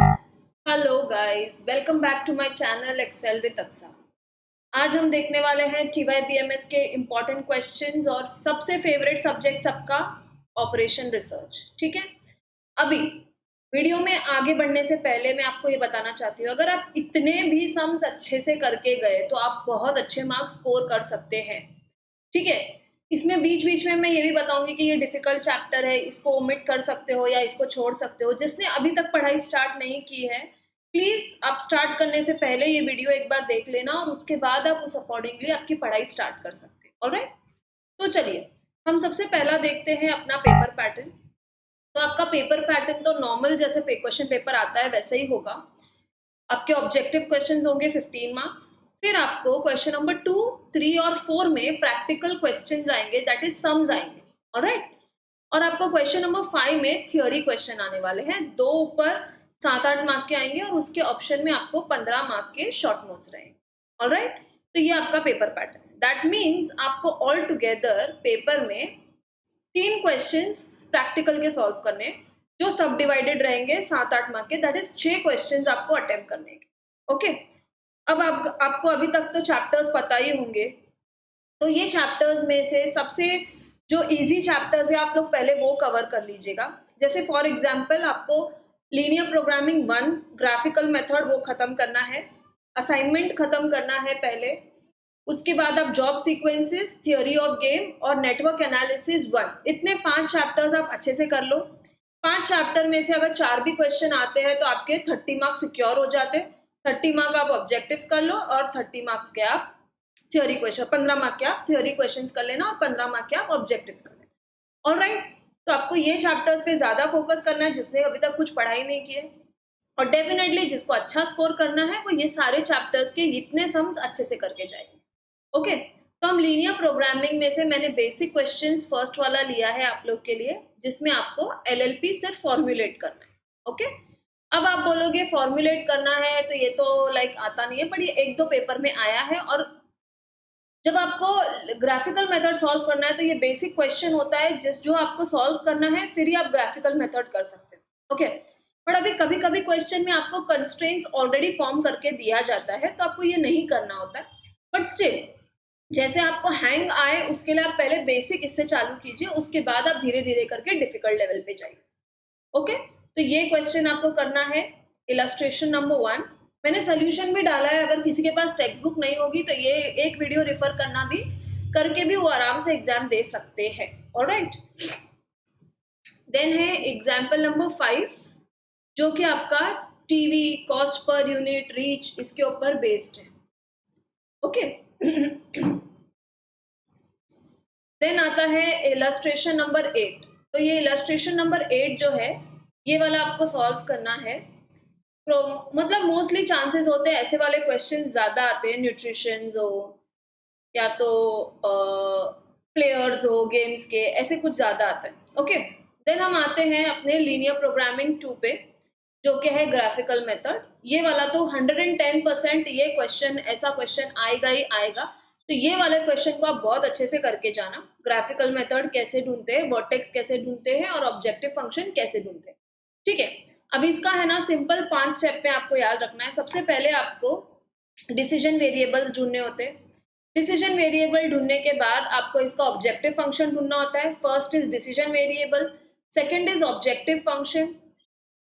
Hello guys, welcome back to my channel excel with Aqsa. आज हम देखने वाले हैं TYBMS के इम्पॉर्टेंट क्वेश्चंस और सबसे फेवरेट सब्जेक्ट सबका ऑपरेशन रिसर्च। ठीक है, अभी वीडियो में आगे बढ़ने से पहले मैं आपको ये बताना चाहती हूँ, अगर आप इतने भी सम्स अच्छे से करके गए तो आप बहुत अच्छे मार्क्स स्कोर कर सकते हैं। ठीक है, इसमें बीच बीच में मैं ये भी बताऊंगी कि ये डिफिकल्ट चैप्टर है, इसको ओमिट कर सकते हो या इसको छोड़ सकते हो। जिसने अभी तक पढ़ाई स्टार्ट नहीं की है, प्लीज आप स्टार्ट करने से पहले ये वीडियो एक बार देख लेना और उसके बाद आप उस अकॉर्डिंगली आपकी पढ़ाई स्टार्ट कर सकते हैं। ऑलराइट, तो चलिए हम सबसे पहला देखते हैं अपना पेपर पैटर्न। तो आपका पेपर पैटर्न तो नॉर्मल जैसे क्वेश्चन पेपर आता है वैसे ही होगा। आपके ऑब्जेक्टिव क्वेश्चंस होंगे 15 मार्क्स। फिर आपको क्वेश्चन नंबर 2, 3 और 4 में प्रैक्टिकल क्वेश्चंस आएंगे, दैट इज सम्स आएंगे। ऑलराइट, और आपको क्वेश्चन नंबर 5 में थ्योरी क्वेश्चन आने वाले हैं, दो ऊपर 7-8 मार्क के आएंगे और उसके ऑप्शन में आपको 15 मार्क के शॉर्ट नोट्स रहेंगे। ऑलराइट, तो ये आपका पेपर पैटर्न है। दैट मीन्स आपको ऑल टुगेदर पेपर में 3 क्वेश्चंस प्रैक्टिकल के सॉल्व करने, जो सब डिवाइडेड रहेंगे 7-8 मार्क के, दैट इज 6 क्वेश्चंस आपको अटेम्प्ट करने के। ओके, अब आपको अभी तक तो चैप्टर्स पता ही होंगे, तो ये चैप्टर्स में से सबसे जो इजी चैप्टर्स है आप लोग पहले वो कवर कर लीजिएगा। जैसे फॉर एग्जांपल आपको लीनियर प्रोग्रामिंग 1 ग्राफिकल मेथड वो खत्म करना है, असाइनमेंट खत्म करना है पहले। उसके बाद आप job sequences, theory of game और नेटवर्क एनालिसिस 1, इतने 5 चैप्टर्स आप अच्छे से कर लो। 5 चैप्टर में से अगर 4 भी क्वेश्चन आते हैं तो आपके 30 मार्क्स सिक्योर हो जाते हैं। 30 मार्क आप ऑब्जेक्टिव्स कर लो और 30 मार्क्स के आप थ्योरी क्वेश्चन, 15 मार्क के आप थ्योरी क्वेश्चंस कर लेना और 15 मार्क के आप ऑब्जेक्टिव्स कर लेना। ऑलराइट, तो आपको ये चैप्टर्स पे ज्यादा फोकस करना है जिसने अभी तक कुछ पढ़ाई नहीं की है, और डेफिनेटली जिसको अच्छा स्कोर करना है वो ये सारे चैप्टर्स के इतने सम्स अच्छे से करके जाएंगे। ओके, तो हम लीनियर प्रोग्रामिंग में से मैंने बेसिक क्वेश्चंस फर्स्ट वाला लिया है आप लोग के लिए, जिसमें आपको LLP सिर्फ फॉर्मुलेट करना है। ओके, अब आप बोलोगे फॉर्मुलेट करना है तो ये तो लाइक आता नहीं है, पर ये 1-2 पेपर में आया है। और जब आपको ग्राफिकल मेथड सॉल्व करना है तो ये बेसिक क्वेश्चन होता है जो आपको सॉल्व करना है, फिर ही आप ग्राफिकल मेथड कर सकते हो। ओके, पर अभी कभी कभी क्वेश्चन में आपको कंस्ट्रेंट्स ऑलरेडी फॉर्म करके दिया जाता है तो आपको ये नहीं करना होता है, बट स्टिल जैसे आपको हैंग आए उसके लिए आप पहले बेसिक इससे चालू कीजिए, उसके बाद आप धीरे धीरे करके डिफिकल्ट लेवल पे जाइए। ओके, तो ये क्वेश्चन आपको करना है इलस्ट्रेशन नंबर 1। मैंने सोल्यूशन भी डाला है, अगर किसी के पास टेक्स्ट बुक नहीं होगी तो ये एक वीडियो रेफर करना भी करके भी वो आराम से एग्जाम दे सकते हैं। ऑलराइट, देन है एग्जाम्पल नंबर 5, जो कि आपका TV cost per unit reach इसके ऊपर बेस्ड है। ओके, देन आता है इलस्ट्रेशन नंबर 8। तो ये इलस्ट्रेशन नंबर 8 जो है ये वाला आपको सॉल्व करना है। तो मतलब मोस्टली चांसेस होते हैं ऐसे वाले क्वेश्चन ज्यादा आते हैं, न्यूट्रिशंस हो या तो प्लेयर्स हो गेम्स के, ऐसे कुछ ज्यादा आता है। ओके, देन हम आते हैं अपने लीनियर प्रोग्रामिंग 2 पे, जो कि है ग्राफिकल मेथड। ये वाला तो 110% ये क्वेश्चन, ऐसा क्वेश्चन आएगा ही आएगा, तो ये वाले क्वेश्चन को आप बहुत अच्छे से करके जाना। ग्राफिकल मेथड कैसे ढूंढते हैं, वर्टेक्स कैसे ढूंढते हैं और ऑब्जेक्टिव फंक्शन कैसे ढूंढते हैं। ठीक है, अब इसका है ना सिंपल 5 स्टेप में आपको याद रखना है। सबसे पहले आपको डिसीजन वेरिएबल्स ढूंढने होते हैं। डिसीजन वेरिएबल ढूंढने के बाद आपको इसका ऑब्जेक्टिव फंक्शन ढूंढना होता है। First is decision variable, second is objective function,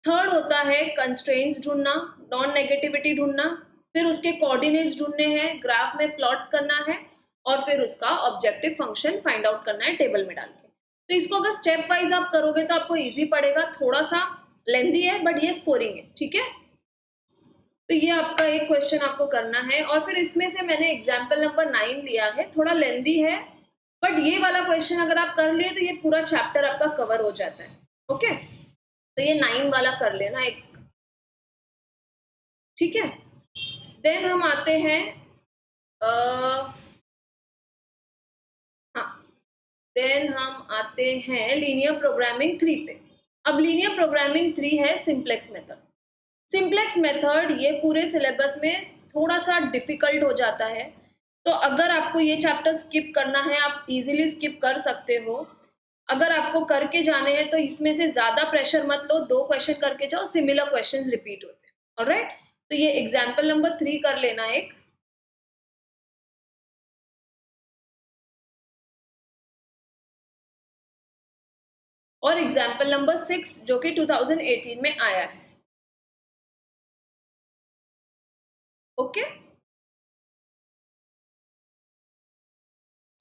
third होता है कंस्ट्रेंट्स ढूंढना, नॉन नेगेटिविटी ढूंढना, फिर उसके कोऑर्डिनेट्स ढूंढने हैं, ग्राफ में प्लॉट करना है, और फिर उसका ऑब्जेक्टिव फंक्शन फाइंड आउट करना है टेबल में डाल के। तो इसको अगर स्टेप वाइज आप करोगे तो आपको इजी पड़ेगा, थोड़ा सा लेंथी है बट ये स्कोरिंग है। ठीक है, तो ये आपका एक क्वेश्चन आपको करना है। और फिर इसमें से मैंने एग्जाम्पल नंबर 9 लिया है, थोड़ा लेंथी है, बट ये वाला क्वेश्चन अगर आप कर लिए तो ये पूरा चैप्टर आपका कवर हो जाता है। ओके, तो ये 9 वाला कर लेना एक। ठीक है, देन हम आते हैं हाँ, देन हम आते हैं लीनियर प्रोग्रामिंग 3 पे। अब लीनियर प्रोग्रामिंग 3 है सिंप्लेक्स मेथड। सिंप्लेक्स मेथड ये पूरे सिलेबस में थोड़ा सा डिफिकल्ट हो जाता है, तो अगर आपको ये चैप्टर स्किप करना है आप इजीली स्किप कर सकते हो। अगर आपको करके जाने हैं तो इसमें से ज्यादा प्रेशर मत लो, 2 क्वेश्चन करके जाओ, सिमिलर क्वेश्चंस रिपीट होते हैं। ऑलराइट, तो ये एग्जाम्पल नंबर 3 कर लेना एक। और एग्जाम्पल नंबर 6 जो कि 2018 में आया है। ओके,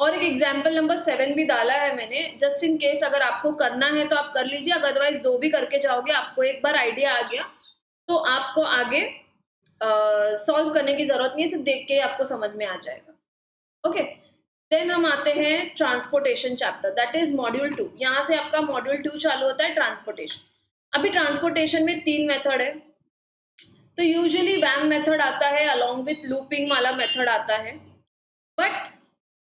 और एक एग्जाम्पल नंबर 7 भी डाला है मैंने, जस्ट इन केस अगर आपको करना है तो आप कर लीजिए, अदरवाइज 2 भी करके जाओगे, आपको एक बार आइडिया आ गया तो आपको आगे सॉल्व करने की जरूरत नहीं है, सिर्फ देख के आपको समझ में आ जाएगा। ओके, देन हम आते हैं transportation chapter, that is module 2। यहाँ से आपका मॉड्यूल 2 चालू होता है, ट्रांसपोर्टेशन। अभी ट्रांसपोर्टेशन में 3 मेथड है, तो यूजुअली वैम मेथड आता है अलॉन्ग विथ लूपिंग वाला मेथड आता है, बट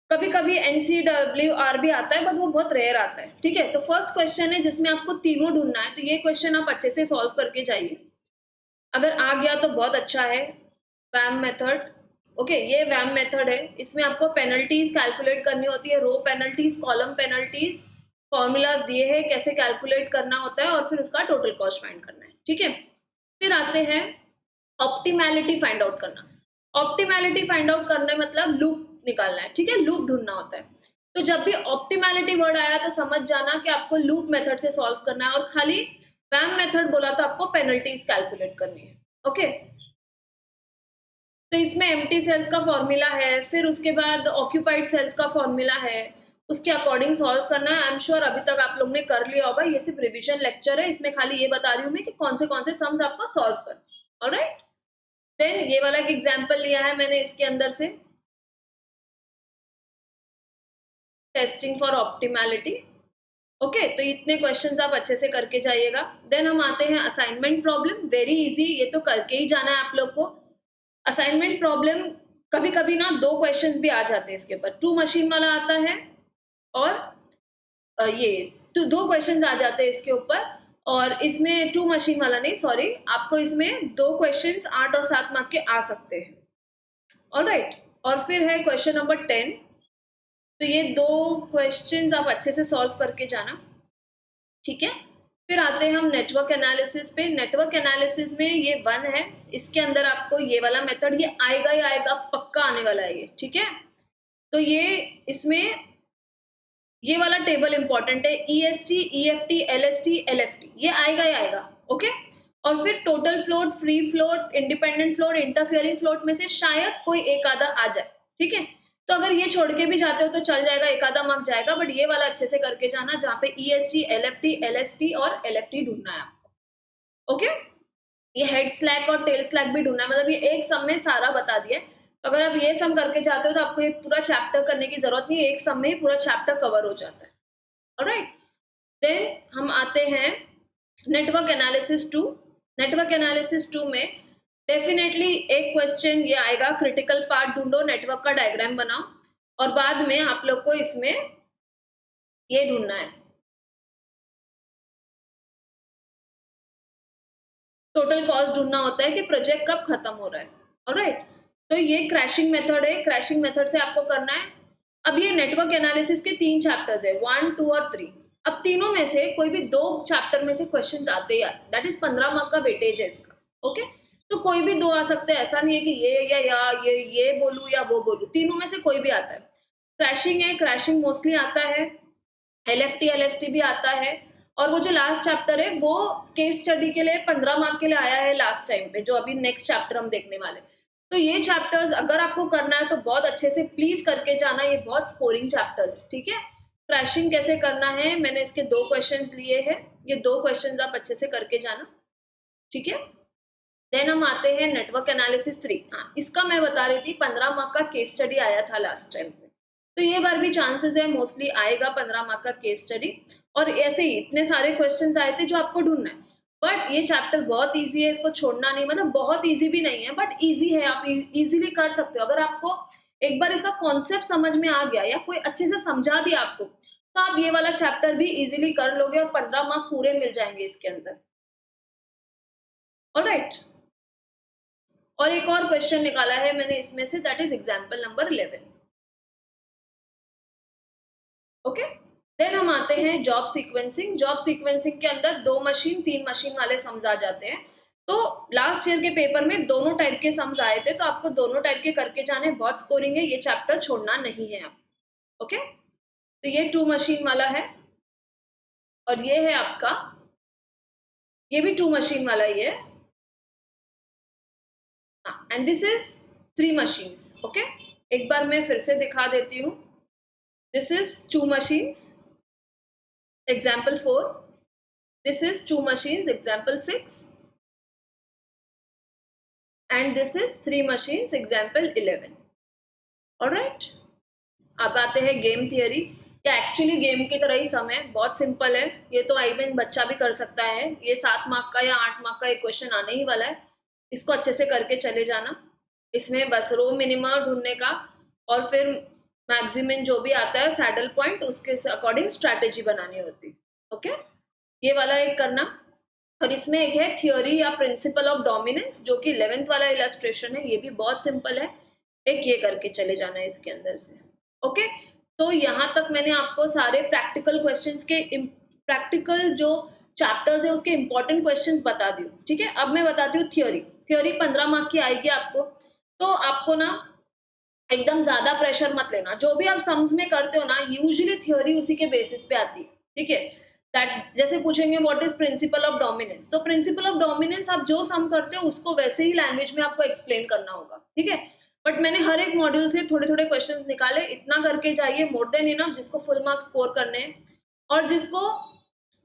कभी कभी NCWR भी आता है, बट वो बहुत रेयर आता है। ठीक है, तो फर्स्ट क्वेश्चन है जिसमें आपको तीनों ढूंढना है, तो ये क्वेश्चन आप अच्छे से सॉल्व करके जाइए। अगर आ गया तो बहुत अच्छा है। वैम मेथड, ओके, ये वैम मेथड है, इसमें आपको पेनल्टीज कैलकुलेट करनी होती है, रो पेनल्टीज, कॉलम पेनल्टीज, फॉर्मूलाज दिए हैं कैसे कैलकुलेट करना होता है, और फिर उसका टोटल कॉस्ट फाइंड करना है। ठीक है, फिर आते हैं ऑप्टिमैलिटी फाइंड आउट करना। ऑप्टिमैलिटी फाइंड आउट करना मतलब लूप निकालना है। ठीक है, लूप ढूंढना होता है। तो जब भी ऑप्टिमैलिटी वर्ड आया तो समझ जाना कि आपको लूप मेथड से सॉल्व करना है, और खाली वैम मेथड बोला तो आपको पेनल्टीज कैलकुलेट करनी है। ओके, तो इसमें एम्प्टी सेल्स का फॉर्मूला है, फिर उसके बाद ऑक्यूपाइड सेल्स का फॉर्मूला है, उसके अकॉर्डिंग सॉल्व करना है। आई एम श्योर अभी तक आप लोग ने कर लिया होगा, ये सिर्फ रिवीजन लेक्चर है, इसमें खाली ये बता रही हूँ मैं कि कौन से सम्स आपको सॉल्व करना। ऑलराइट, देन ये वाला एक एग्जाम्पल लिया है मैंने इसके अंदर से, टेस्टिंग फॉर ऑप्टिमैलिटी। ओके, तो इतने क्वेश्चंस आप अच्छे से करके जाइएगा। देन हम आते हैं असाइनमेंट प्रॉब्लम, वेरी इजी, ये तो करके ही जाना है आप लोग को। असाइनमेंट प्रॉब्लम कभी कभी ना 2 क्वेश्चंस भी आ जाते हैं इसके ऊपर, 2 मशीन वाला आता है, और ये तो 2 क्वेश्चंस आ जाते हैं इसके ऊपर, और इसमें 2 मशीन वाला नहीं, सॉरी, आपको इसमें 2 क्वेश्चंस 8 और 7 मार्क के आ सकते हैं। ऑलराइट, और फिर है क्वेश्चन नंबर 10। तो ये 2 क्वेश्चंस आप अच्छे से सॉल्व करके जाना। ठीक है, फिर आते हैं हम नेटवर्क एनालिसिस पे। नेटवर्क एनालिसिस में ये 1 है, इसके अंदर आपको ये वाला मेथड ये आएगा ही आएगा, पक्का आने वाला है ये। ठीक है, तो ये इसमें ये वाला टेबल इंपॉर्टेंट है, EST, EFT, LST, LFT, ये आएगा ही आएगा। ओके, और फिर total float, free float, independent float, interfering float में से शायद कोई एक आधा आ जाए। ठीक है, तो अगर ये छोड़ के भी जाते हो तो चल जाएगा, एक आधा मार्क जाएगा, बट ये वाला अच्छे से करके जाना, जहाँ पे EST, LFT, LST और LFT ढूंढना है आपको। ओके, ये हेड स्लैक और टेल स्लैक भी ढूंढना है, मतलब ये एक सम में सारा बता दिया। अगर आप ये सम करके जाते हो तो आपको ये पूरा चैप्टर करने की जरूरत नहीं है, एक सम में ही पूरा चैप्टर कवर हो जाता है। ऑलराइट, देन हम आते हैं नेटवर्क एनालिसिस 2। नेटवर्क एनालिसिस 2 में डेफिनेटली एक क्वेश्चन ये आएगा, क्रिटिकल पार्ट ढूंढो, नेटवर्क का डायग्राम बनाओ, और बाद में आप लोग को इसमें ये ढूंढना है, टोटल कॉस्ट ढूंढना होता है कि प्रोजेक्ट कब खत्म हो रहा है। ऑलराइट, तो ये क्रैशिंग मेथड है, क्रैशिंग मेथड से आपको करना है। अब ये नेटवर्क एनालिसिस के 3 चैप्टर्स है, 1, 2 और 3। अब तीनों में से कोई भी 2 चैप्टर में से क्वेश्चंस आते ही आते, दैट इज 15 मार्क का वेटेज है इसका। ओके, तो कोई भी 2 आ सकते हैं, ऐसा नहीं है कि ये बोलूं या वो बोलूं, तीनों में से कोई भी आता है। क्रैशिंग है, क्रैशिंग मोस्टली आता है, LFT, LST भी आता है, और वो जो लास्ट चैप्टर है वो केस स्टडी के लिए 15 मार्क के लिए आया है लास्ट टाइम पे, जो अभी नेक्स्ट चैप्टर हम देखने वाले। तो ये चैप्टर्स अगर आपको करना है तो बहुत अच्छे से प्लीज करके जाना, ये बहुत स्कोरिंग चैप्टर्स है। ठीक है, क्रैशिंग कैसे करना है, मैंने इसके 2 क्वेश्चंस लिए हैं, ये 2 क्वेश्चंस आप अच्छे से करके जाना। ठीक है, देन हम आते हैं नेटवर्क एनालिसिस 3। हाँ, इसका मैं बता रही थी 15 मार्क का केस स्टडी आया था लास्ट टाइम पे, तो ये बार भी चांसेस है मोस्टली आएगा 15 मार्क का केस स्टडी, और ऐसे ही इतने सारे क्वेश्चंस आए थे जो आपको ढूंढना है। बट ये चैप्टर बहुत इजी है, इसको छोड़ना नहीं, मतलब बहुत इजी भी नहीं है बट इजी है, आप इजीली कर सकते हो। अगर आपको एक बार इसका कॉन्सेप्ट समझ में आ गया या कोई अच्छे से समझा दिया आपको, तो आप ये वाला चैप्टर भी इजीली कर लोगे और 15 मार्क पूरे मिल जाएंगे इसके अंदर। ऑलराइट, और एक और क्वेश्चन निकाला है मैंने इसमें से, that is example number 11। Okay, then हम आते हैं जॉब सीक्वेंसिंग। जॉब सीक्वेंसिंग के अंदर 2 मशीन 3 मशीन वाले सम्स आ जाते हैं। तो लास्ट ईयर के पेपर में दोनों टाइप के सम्स आए थे, तो आपको दोनों टाइप के करके जाने, बहुत स्कोरिंग है, ये चैप्टर छोड़ना नहीं है आप। ओके, तो ये 2 मशीन वाला है और ये है आपका, ये भी 2 मशीन वाला ही है, and this is 3 machines. Okay, एक बार मैं फिर से दिखा देती हूँ। This is 2 machines example 4, this is 2 machines example 6, and this is 3 machines example 11. Alright, अब आते हैं गेम थियरी। या एक्चुअली गेम की तरह ही सम है, बहुत सिंपल है ये तो, आई मीन बच्चा भी कर सकता है। ये 7 मार्क का या 8 मार्क का एक क्वेश्चन आने ही वाला है, इसको अच्छे से करके चले जाना। इसमें बस रो मिनिमम ढूंढने का और फिर मैक्सिमम जो भी आता है सैडल पॉइंट, उसके अकॉर्डिंग स्ट्रैटेजी बनानी होती है। ओके, ये वाला एक करना। और इसमें एक है थियोरी या प्रिंसिपल ऑफ डोमिनेंस, जो कि 11th वाला इलस्ट्रेशन है, ये भी बहुत सिंपल है, एक ये करके चले जाना है इसके अंदर से। ओके, तो यहाँ तक मैंने आपको सारे प्रैक्टिकल क्वेश्चंस के, प्रैक्टिकल जो चैप्टर्स है उसके इंपॉर्टेंट क्वेश्चंस बता दी। ठीक है, अब मैं बताती हूँ थियोरी। थियोरी 15 मार्क की आएगी आपको, तो आपको ना एकदम ज्यादा प्रेशर मत लेना। जो भी आप सम्स में करते हो ना, यूजुअली थ्योरी उसी के बेसिस पे आती है। ठीक है, दैट जैसे पूछेंगे what is principle of dominance, तो प्रिंसिपल ऑफ डोमिनेंस आप जो सम करते हो उसको वैसे ही लैंग्वेज में आपको एक्सप्लेन करना होगा। ठीक है, बट मैंने हर एक मॉड्यूल से थोड़े थोड़े क्वेश्चंस निकाले, इतना करके जाइए, मोर देन इनफ, जिसको फुल मार्क्स स्कोर करने हैं। और जिसको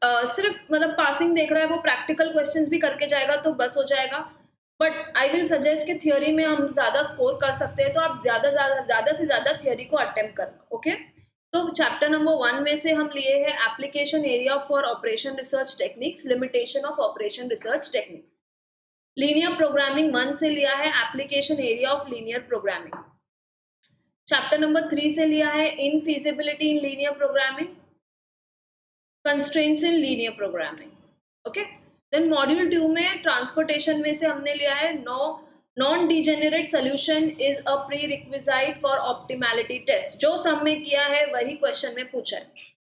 सिर्फ मतलब पासिंग देख रहा है वो प्रैक्टिकल क्वेश्चंस भी करके जाएगा तो बस हो जाएगा। बट आई विल सजेस्ट कि थियोरी में हम ज्यादा स्कोर कर सकते हैं, तो आप ज्यादा से ज्यादा थियोरी को अटेम्प्ट करना। ओके, तो चैप्टर नंबर 1 में से हम लिए हैं application area for operation research techniques, limitation of operation research techniques. Linear programming 1 से लिया है application area of linear programming. Chapter number 3 से लिया है infeasibility in linear programming, constraints in linear programming. Okay, then module 2 में transportation में से हमने लिया है non degenerate solution is a prerequisite for optimality test. जो सम में किया है वही क्वेश्चन में पूछा है,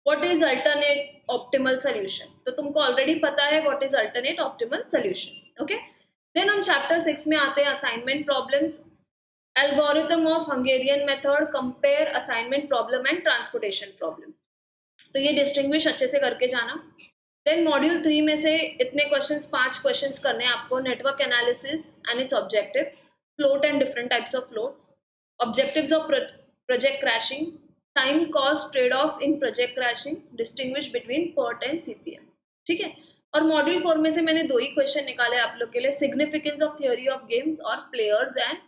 what is alternate optimal solution, तो तुमको ऑलरेडी पता है what is alternate optimal solution. Okay, then हम चैप्टर 6 में आते हैं assignment problems, algorithm of Hungarian method, compare assignment problem and transportation problem. तो ये डिस्टिंग्विश अच्छे से करके जाना। देन मॉड्यूल 3 में से इतने क्वेश्चंस, 5 क्वेश्चंस करने हैं आपको। Network analysis and it's objective, float and different types of floats, objectives of project crashing, time cost trade off in project crashing, distinguish between PERT and CPM। ठीक है, और module 4 में से मैंने 2 ही क्वेश्चन निकाले आप लोग के लिए, significance of theory of games और प्लेयर्स एंड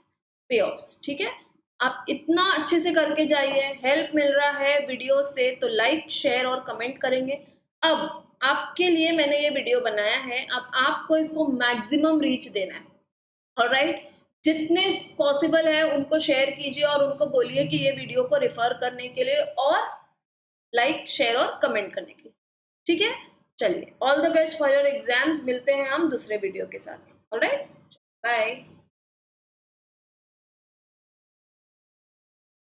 पे ऑफ्स। ठीक है, आप इतना अच्छे से करके जाइए। हेल्प मिल रहा है वीडियो से तो लाइक शेयर और कमेंट करेंगे। अब आपके लिए मैंने ये वीडियो बनाया है, अब आपको इसको मैक्सिमम रीच देना है। ऑलराइट, जितने पॉसिबल है उनको शेयर कीजिए और उनको बोलिए कि ये वीडियो को रेफर करने के लिए और लाइक शेयर और कमेंट करने के लिए। ठीक है, चलिए, all the best for your exams. मिलते हैं हम दूसरे वीडियो के साथ। Alright, bye.